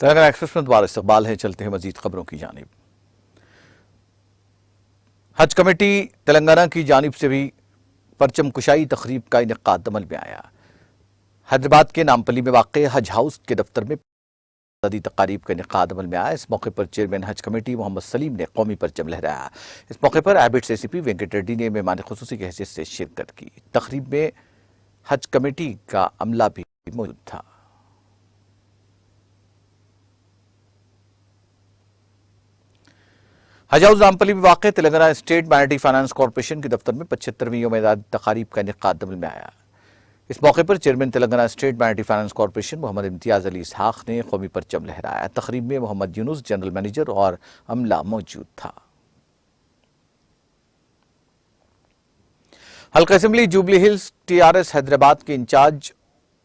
Telangana express में दोबारा इस्तकबाल है। चलते हैं मजीद खबरों की जानिब। हज कमेटी तेलंगाना की जानिब से भी परचम कुशाई तकरीब का इनेकाद अमल में आया। हैदराबाद के नामपल्ली में वाक़ हज हाउस के दफ्तर में आज़ादी तकारीब का इनेकाद अमल में आया। इस मौके पर चेयरमैन हज कमेटी मोहम्मद सलीम ने कौमी परचम लहराया। इस मौके पर एबिट्स एसीपी वेंकट रेड्डी ने मेहमान खुसूसी की हैसियत से शिरकत की। तकरीब में हज कमेटी का अमला भी मौजूद था। हज हाउस रामपल्ली में वाक़ Telangana state minority finance corporation के दफ्तर में 75वीं यौम आज़ादी तकारीब का इनेकाद अमल में आया। इस मौके पर chairman Telangana state minority finance corporation Mohammed Imtiaz Ali Ishaq ने कौमी परचम लहराया। तकरीब में मोहम्मद यूनुस जनरल मैनेजर और अमला मौजूद था। हल्का assembly jubilee hills TRS Hyderabad के इंचार्ज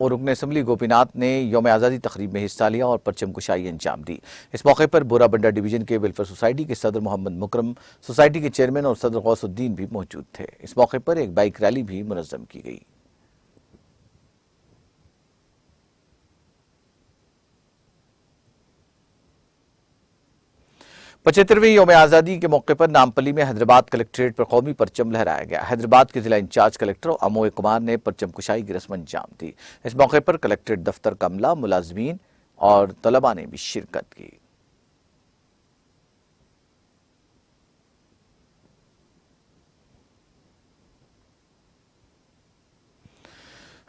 और रुकन असेंबली गोपीनाथ ने यौम आज़ादी तकरीब में हिस्सा लिया और परचम कुशाई अंजाम दी। इस मौके पर बोरा बंडा डिवीजन के वेलफेयर सोसाइटी के सदर मोहम्मद मुकरम, सोसाइटी के चेयरमैन और सदर गौसुद्दीन भी मौजूद थे। इस मौके पर एक बाइक रैली भी मुनज़्ज़म की गई। पचहत्तरवीं यौम आज़ादी के मौके पर नामपल्ली में हैदराबाद कलेक्ट्रेट पर कौमी परचम लहराया गया। हैदराबाद के जिला इंचार्ज कलेक्टर अमोय कुमार ने परचम कुशाई की रस्म अंजाम दी। इस मौके पर कलेक्ट्रेट दफ्तर का अमला, मुलाजमीन और तलबा ने भी शिरकत की।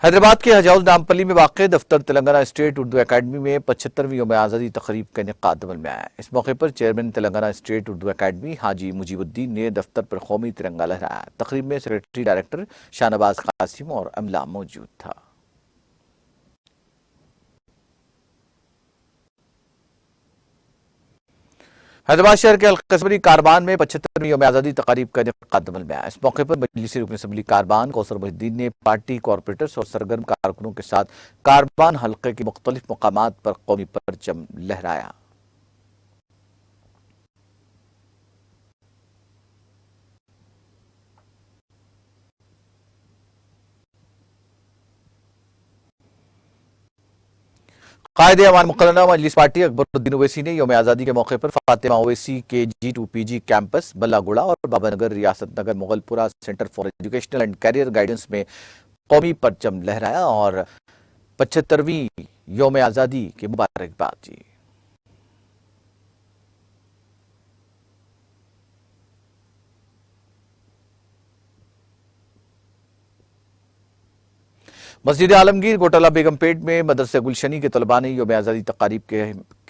हैदराबाद के हज हाउस नामपल्ली में वाक़ दफ्तर तेलंगाना स्टेट उर्दू अकादमी में 75वीं यौम आज़ादी तकरीब का इनेकाद अमल में आया। इस मौके पर चेयरमैन तेलंगाना स्टेट उर्दू अकादमी हाजी मुजीबुद्दीन ने दफ्तर पर कौमी तिरंगा लहराया। तकरीब में सेक्रेटरी डायरेक्टर शाहनवाज कासिम और अमला मौजूद था। हैदराबाद शहर के अलकस्बरी कारबान में 75वीं यौम आज़ादी तकारीब का इनेकाद अमल में आया। इस मौके पर मजलिसी रुकन असेंबली कारबान कौसर मोहिद्दीन ने पार्टी कॉरपोरेटर्स और सरगर्म कारकुनों के साथ कारबान हल्के के मुख्तलिफ मकामात पर कौमी परचम लहराया। कायदे अवान मुकर्ररा मजलिस पार्टी अकबरुद्दीन ओवैसी ने यौम आज़ादी के मौके पर फातिमा ओवैसी के G2PG कैंपस बल्लागुड़ा और Babanagar Riyasat Nagar Mughalpura centre for educational and career guidance में कौमी परचम लहराया और 75वीं यौम आज़ादी की मुबारकबाद दी। मस्जिद आलमगीर गोटाला बेगमपेट में मदरसे गुलशनी के तलबा ने यौम आज़ादी तकारीब के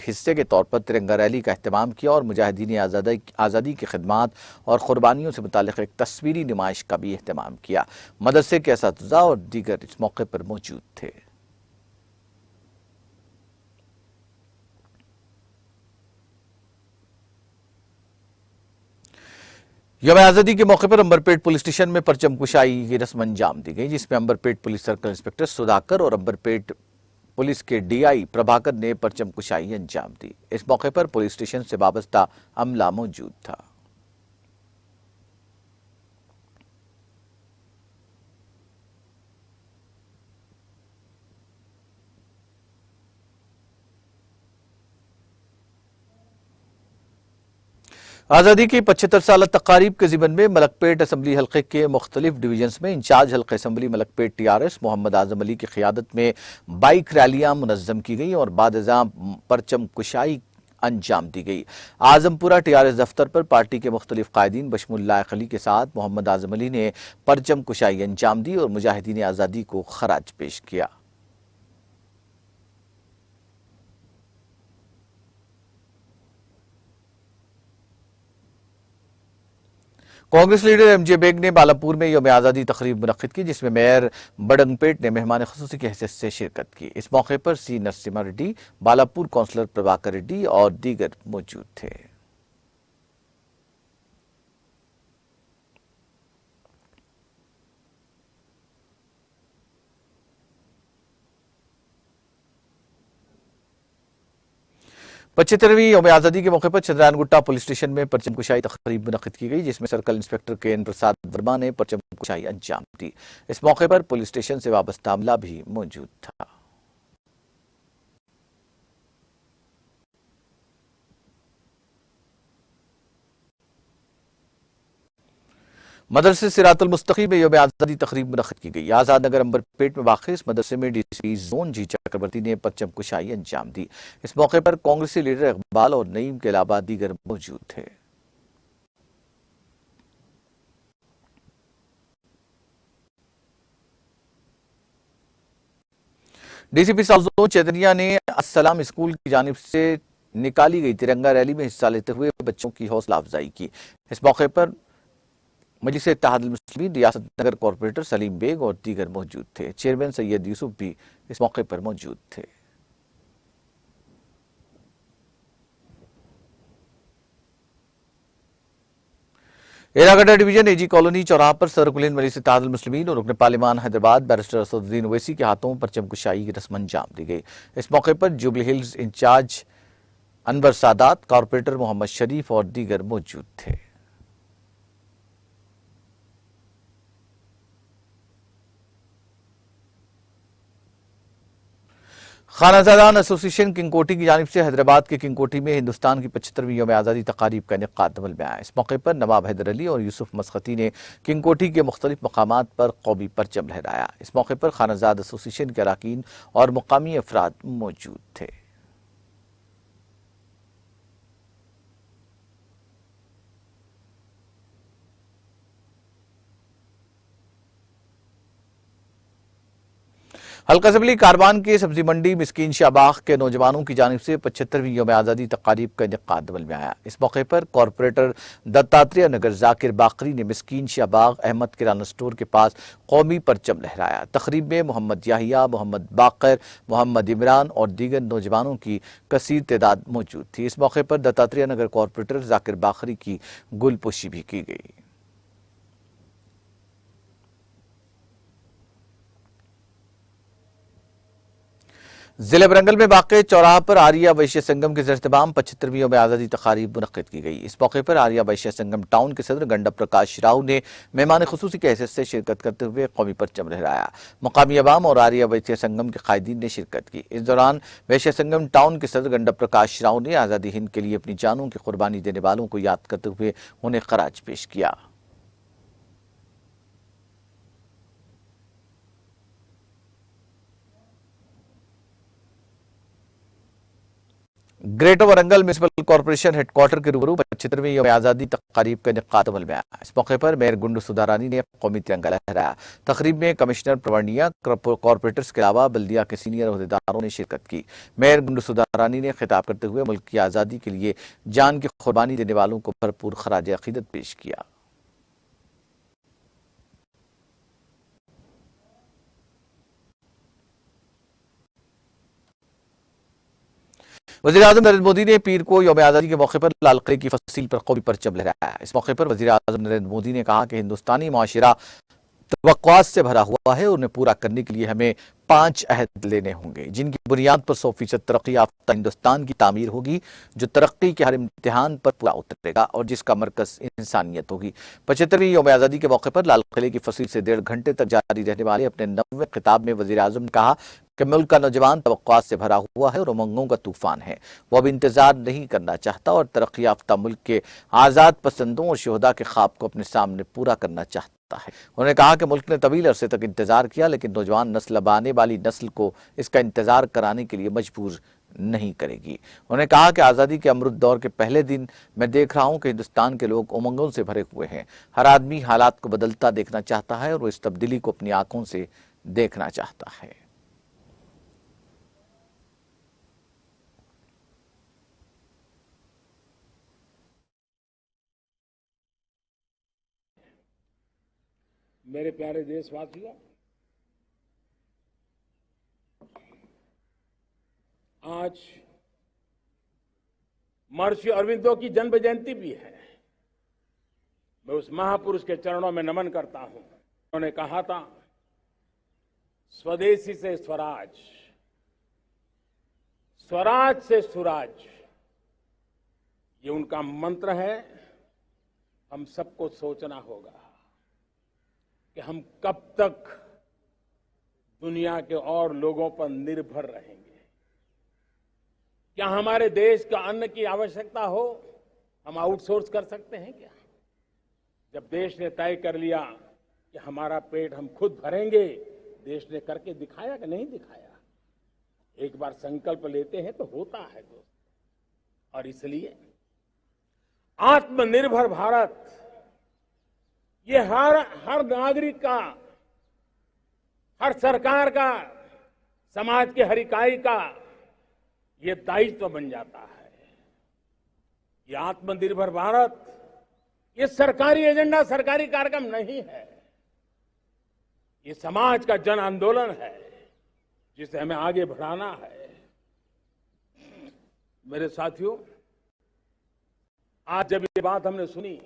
हिस्से के तौर पर तिरंगा रैली का एहतमाम किया और मुजाहिदीन आज़ादी की खिदमात और कुर्बानियों से मुताल्लिक़ एक तस्वीरी नुमाइश का भी एहतमाम किया। मदरसे के असातिज़ा और दीगर इस मौके पर मौजूद थे। यौम आज़ादी के मौके पर अंबरपेट पुलिस स्टेशन में परचम कुशाई की रस्म अंजाम दी गई, जिसमें Amberpet police circle inspector Sudhakar और अंबरपेट पुलिस के DI प्रभाकर ने परचम कुशाई अंजाम दी। इस मौके पर पुलिस स्टेशन से वाबस्ता अमला मौजूद था। आज़ादी की 75 साल तकारीब के ज़िमन में मलकपेट असम्बली हल्के के मुख्तलिफ डिवीजन्स में इंचार्ज हल्के असम्बली मलकपेट TRS मोहम्मद आजम अली की क़ियादत में बाइक रैलियां मुनज़्ज़म की गई और बादज़ां परचम कुशाई अंजाम दी गई। आजमपुरा TRS दफ्तर पर पार्टी के मुख्तलिफ कायदीन बशमुल लायक अली के साथ मोहम्मद आजम अली ने परचम कुशाई अंजाम दी और मुजाहिदीन आज़ादी को खराज पेश किया। कांग्रेस लीडर MJ बेग ने बालापुर में यौम आज़ादी तकरीब मुनक्किद की, जिसमें मेयर बडंगपेट ने मेहमान खुसूसी की हैसियत से शिरकत की। इस मौके पर C नरसिम्हा रेड्डी, बालापुर काउंसलर प्रभाकर रेड्डी और दीगर मौजूद थे। पचहत्तरवीं यौम आज़ादी के मौके पर चंद्रायनगुट्टा पुलिस स्टेशन में परचम कुशाई तकरीब मुनक्किद की गई, जिसमें सर्कल इंस्पेक्टर KN प्रसाद वर्मा ने परचम कुशाई अंजाम दी। इस मौके पर पुलिस स्टेशन से वाबस्ता अमला भी मौजूद था। मदरसे सिरातुल मुस्तकीम में यौम आज़ादी तकरीब मुनक्किद की गई। आज़ाद नगर अंबरपेट में वाक़ इस मदरसे में डीसीपी जोन जी चक्रवर्ती ने परचम कुशाई अंजाम दी। इस मौके पर कांग्रेसी लीडर इकबाल और नईम के अलावा दीगर मौजूद थे। डीसीपी साउथ जोन चैतन्या ने अस्सलाम स्कूल की जानिब से निकाली गई तिरंगा रैली में हिस्सा लेते हुए बच्चों की हौसला अफजाई की। इस मौके पर मजलिस इत्तेहादुल मुस्लिमीन रियासत नगर कॉरपोरेटर सलीम बेग और दीगर मौजूद थे। चेयरमैन सैयद यूसुफ भी इस मौके पर मौजूद थे। एरागड्डा डिवीजन एजी कॉलोनी चौराहा पर सदर कुल हिंद मजलिस इत्तेहादुल मुस्लिमीन और रुकन पार्लिमान हैदराबाद बैरिस्टर असदुद्दीन ओवैसी के हाथों परचम कुशाई की रस्म अंजाम दी गई। इस मौके पर जुबली हिल्स इंचार्ज अनवर सादात, कॉरपोरेटर मोहम्मद शरीफ और दीगर मौजूद थे। खानाजादान एसोसिएशन किंगकोटी की जानिब से हैदराबाद के किंगकोटी में हिंदुस्तान की 75वीं यौम आज़ादी तकारीब का इनेकाद अमल में आया। इस मौके पर नवाब हैदर अली और यूसुफ मसखती ने किंगकोटी के मुख्तलिफ मकामात पर कौमी परचम लहराया। इस मौके पर खानाजाद एसोसिएशन के अरकान और मुकामी अफराद मौजूद थे। हल्का असम्बली कारवान के सब्जी मंडी मिस्कीन शाहबाग के नौजवानों की जानिब से 75वीं यौम आज़ादी तकारीब का इनेकाद अमल में आया। इस मौके पर कॉरपोरेटर दत्तात्रेय नगर जाकिर बाकरी ने मिस्कीन शाहबाग अहमद किराना स्टोर के पास कौमी परचम लहराया। तकरीब में मोहम्मद याहिया, मोहम्मद बाकर, मोहम्मद इमरान और दीगर नौजवानों की कसीर तादाद मौजूद थी। इस मौके पर दत्तात्रेय नगर कॉरपोरेटर जाकिर बाकरी की गुलपोशी भी की गई। जिले बरंगल में वाक़े चौराहा पर आर्या वैश्य संगम के ज़ेर-ए-इत्तिमाम 75वीं यौम आज़ादी तकारीब मुनक्किद की गई। इस मौके पर आर्या वैश्य संगम टाउन के सदर गंडा प्रकाश राव ने मेहमान खुसूसी के हैसियत से शिरकत करते हुए कौमी परचम लहराया। मकामी अवाम और आर्या वैश्य संगम के कायदीन ने शिरकत की। इस दौरान वैश्य संगम टाउन के सदर गंडा प्रकाश राव ने आज़ादी हिंद के लिए अपनी जानों की कुर्बानी देने वालों को याद करते हुए उन्हें खराज पेश किया। Greater Warangal municipal corporation headquarter के रूबरू 75वीं यौम आज़ादी तकारीब का इनेकाद अमल में आया। इस मौके पर मेयर गुंडू सुधारानी ने कौमी तिरंगा लहराया। तकरीब में कमिश्नर प्रवर्णिया, कॉर्पोरेटर्स के अलावा बल्दिया के सीनियर ओहदेदारों ने शिरकत की। मेयर गुंडू सुधारानी ने खिताब करते हुए मुल्क की आज़ादी के लिए जान की कुर्बानी देने वालों को भरपूर खराज अकीदत पेश किया। वज़ीर-ए-आज़म नरेंद्र मोदी ने पीर को यौम आज़ादी के मौके पर लाल किले की फसील पर कौमी परचम लहराया। इस मौके पर वज़ीर-ए-आज़म नरेंद्र मोदी ने कहा कि हिंदुस्तानी माशरा तवक्कुआत से भरा हुआ है। उन्हें पूरा करने के लिए हमें 5 अहद लेने होंगे, जिनकी बुनियाद पर 100% तरक्की याफ्ता हिंदुस्तान की तामीर होगी, जो तरक्की के हर इम्तिहान पर पूरा उतरेगा और जिसका मरकज इंसानियत होगी। 75वीं यौम आज़ादी के मौके पर लाल किले की फसील से 1.5 घंटे तक जारी रहने वाले अपने 90वें खिताब में वज़ीर-ए-आज़म ने कहा कि मुल्क का नौजवान तवक्कुआत से भरा हुआ है और उमंगों का तूफान है। वो अब इंतजार नहीं करना चाहता और तरक्की याफ्ता मुल्क के आज़ाद पसंदों और शोहदा के ख्वाब को अपने सामने पूरा करना चाहता है। उन्होंने कहा कि मुल्क ने तवील अरसे तक इंतजार किया, लेकिन नौजवान नस्ल अब आने वाली नस्ल को इसका इंतजार कराने के लिए मजबूर नहीं करेगी। उन्होंने कहा कि आज़ादी के अमृत दौर के पहले दिन मैं देख रहा हूं कि हिंदुस्तान के लोग उमंगों से भरे हुए हैं। हर आदमी हालात को बदलता देखना चाहता है और वो इस तब्दीली को अपनी आंखों से देखना चाहता है। मेरे प्यारे देशवासियों, आज महर्षि अरविंदो की जन्म जयंती भी है। मैं उस महापुरुष के चरणों में नमन करता हूं। उन्होंने कहा था, स्वदेशी से स्वराज, स्वराज से सुराज, ये उनका मंत्र है। हम सबको सोचना होगा कि हम कब तक दुनिया के और लोगों पर निर्भर रहेंगे। क्या हमारे देश का अन्न की आवश्यकता हो, हम आउटसोर्स कर सकते हैं क्या? जब देश ने तय कर लिया कि हमारा पेट हम खुद भरेंगे, देश ने करके दिखाया कि नहीं दिखाया? एक बार संकल्प लेते हैं तो होता है दोस्त। और इसलिए आत्मनिर्भर भारत ये हर नागरिक का, हर सरकार का, समाज के हर इकाई का ये दायित्व बन जाता है। ये आत्मनिर्भर भारत ये सरकारी एजेंडा, सरकारी कार्यक्रम नहीं है। ये समाज का जन आंदोलन है जिसे हमें आगे बढ़ाना है। मेरे साथियों, आज जब ये बात हमने सुनी,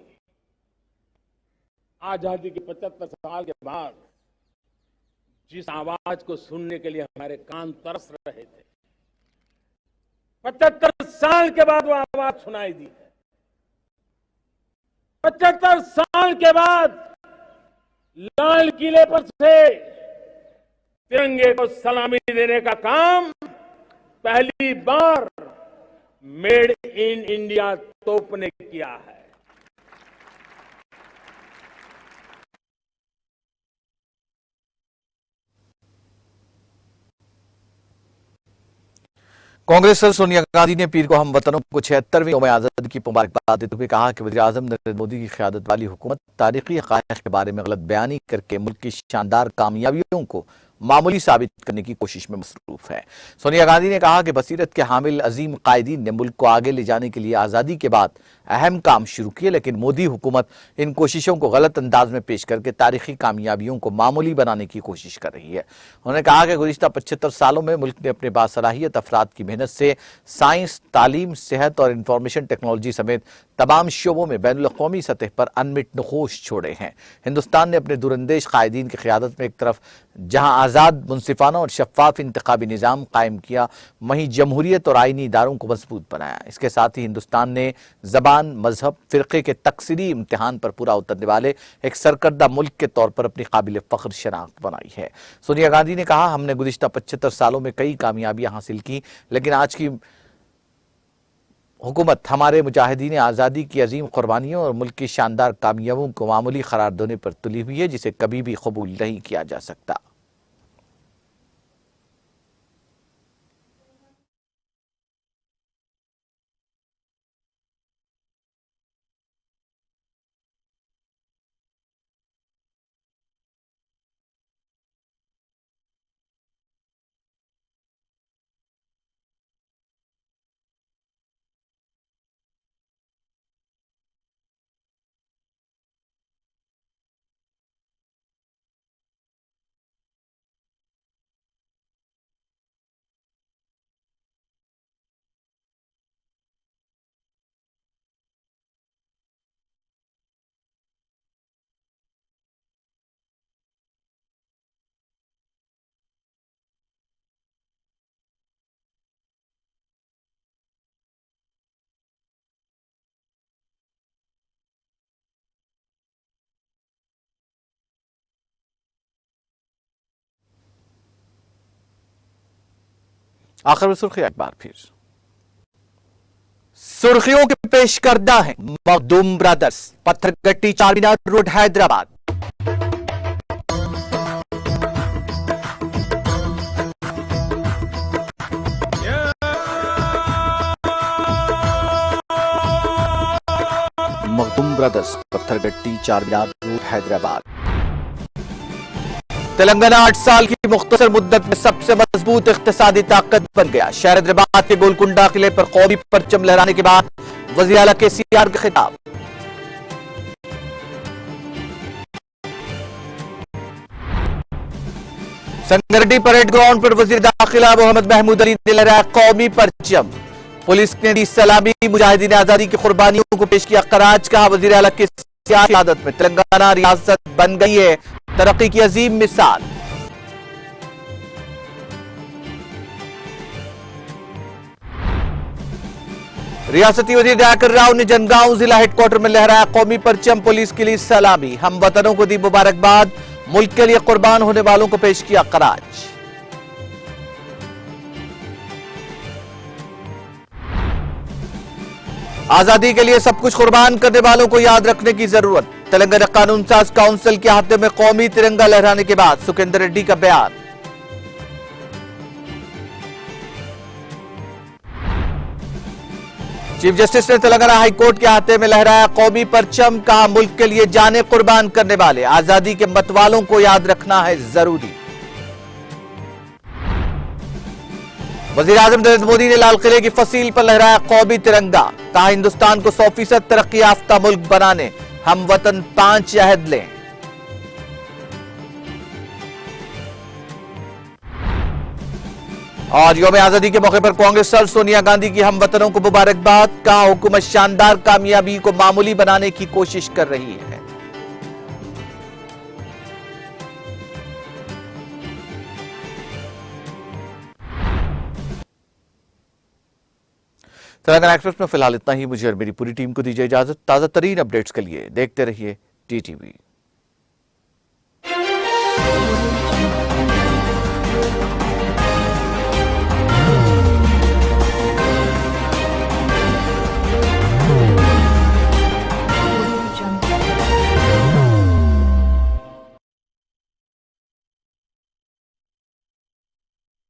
आजादी के 75 साल के बाद जिस आवाज को सुनने के लिए हमारे कान तरस रहे थे, 75 साल के बाद वो आवाज सुनाई दी है। 75 साल के बाद लाल किले पर से तिरंगे को सलामी देने का काम पहली बार मेड इन इंडिया तोप ने किया है। कांग्रेस सदस्य सोनिया गांधी ने पीर को हम वतनों को 76वीं यौम आजादी की मुबारकबाद देते हुए कहा कि वज़ीर-ए-आज़म नरेंद्र मोदी की क़यादत वाली हुकूमत तारीखी हक़ाइक़ के बारे में गलत बयानी करके मुल्क की शानदार कामयाबियों को मामूली साबित करने की कोशिश में मसरूफ है। सोनिया गांधी ने कहा कि बसीरत के हामिल अजीम कायदीन ने मुल्क को आगे ले जाने के लिए आज़ादी के बाद अहम काम शुरू किए, लेकिन मोदी हुकूमत इन कोशिशों को गलत अंदाज में पेश करके तारीखी कामयाबियों को मामूली बनाने की कोशिश कर रही है। उन्होंने कहा कि गुज़िश्ता 75 सालों में मुल्क ने अपने बासलाहियत अफराद की मेहनत से साइंस, तालीम, सेहत और इंफॉर्मेशन टेक्नोलॉजी समेत तमाम शोबों में बैनुल-अक़वामी सतह पर अनमिट नखोश छोड़े हैं। हिंदुस्तान ने अपने दूरंदेश कायदीन की क़यादत में एक तरफ जहां आज़ाद, मुनसिफाना और शफ़ाफ इंतखाबी निज़ाम कायम किया, वहीं जमहूरियत और आईनी इदारों को मजबूत बनाया। इसके साथ ही हिंदुस्तान ने ज़बान, मजहब, फ़िरक़े के तकसीरी इम्तिहान पर पूरा उतरने वाले एक सरकर्दा मुल्क के तौर पर अपनी काबिल फ़ख्र शनाख्त बनाई है। सोनिया गांधी ने कहा, हमने गुज़िश्ता 75 सालों में कई कामयाबियां हासिल की, लेकिन आज की हुकूमत हमारे मुजाहिदीन आज़ादी की अजीम कुर्बानियों और मुल्क की शानदार कामयाबियों को मामूली करार देने पर तुली हुई है, जिसे कभी भी कबूल नहीं किया जा सकता। आखिर में सुर्खियां एक बार फिर। सुर्खियों के पेश करदा है Makhdoom brothers, Pathergatti Charminar road Hyderabad. Makhdoom brothers, Pathergatti Charminar road Hyderabad. Telangana 8 साल की मुख्तसर मुद्दत में सबसे मजबूत इख्तिसादी ताकत बन गया। शहर हैदराबाद के गोलकुंडा किले पर कौमी परचम लहराने के बाद वज़ीर आला KCR का खिताब। संगरडी परेड ग्राउंड पर वज़ीर दाखिला मोहम्मद महमूद अली ने लहराया कौमी परचम। पुलिस ने दी सलामी, मुजाहिदीन आजादी की कुर्बानियों को पेश किया खराज। कहा, वज़ीर आला KCR की क़यादत में तेलंगाना रियासत बन गई है तरक्की की अजीम मिसाल। रियासती वजीर दयाकर राव ने जनगांव जिला हेडक्वार्टर में लहराया कौमी परचम। पुलिस के लिए सलामी, हम वतनों को दी मुबारकबाद, मुल्क के लिए कुर्बान होने वालों को पेश किया खराज। आजादी के लिए सब कुछ कुर्बान करने वालों को याद रखने की जरूरत। तेलंगाना कानून साज काउंसिल के हाथे में कौमी तिरंगा लहराने के बाद सुखेंदर रेड्डी का बयान। चीफ जस्टिस ने तेलंगाना हाईकोर्ट के हाथे में लहराया कौमी परचम, कहा मुल्क के लिए जाने कुर्बान करने वाले आजादी के मतवालों को याद रखना है जरूरी। वजीर आजम नरेंद्र मोदी ने लाल किले की फसील पर लहराया कौमी तिरंगा, कहा हिंदुस्तान को 100% तरक्की याफ्ता मुल्क बनाने हम वतन 5 अहद लें। और यौम आजादी के मौके पर कांग्रेस सर सोनिया गांधी की हम वतनों को मुबारकबाद, कहा हुकूमत शानदार कामयाबी को मामूली बनाने की कोशिश कर रही है। तेलंगाना एक्सप्रेस में फिलहाल इतना ही। मुझे और मेरी पूरी टीम को दीजिए इजाजत। ताजा तरीन अपडेट्स के लिए देखते रहिए टीटीवी।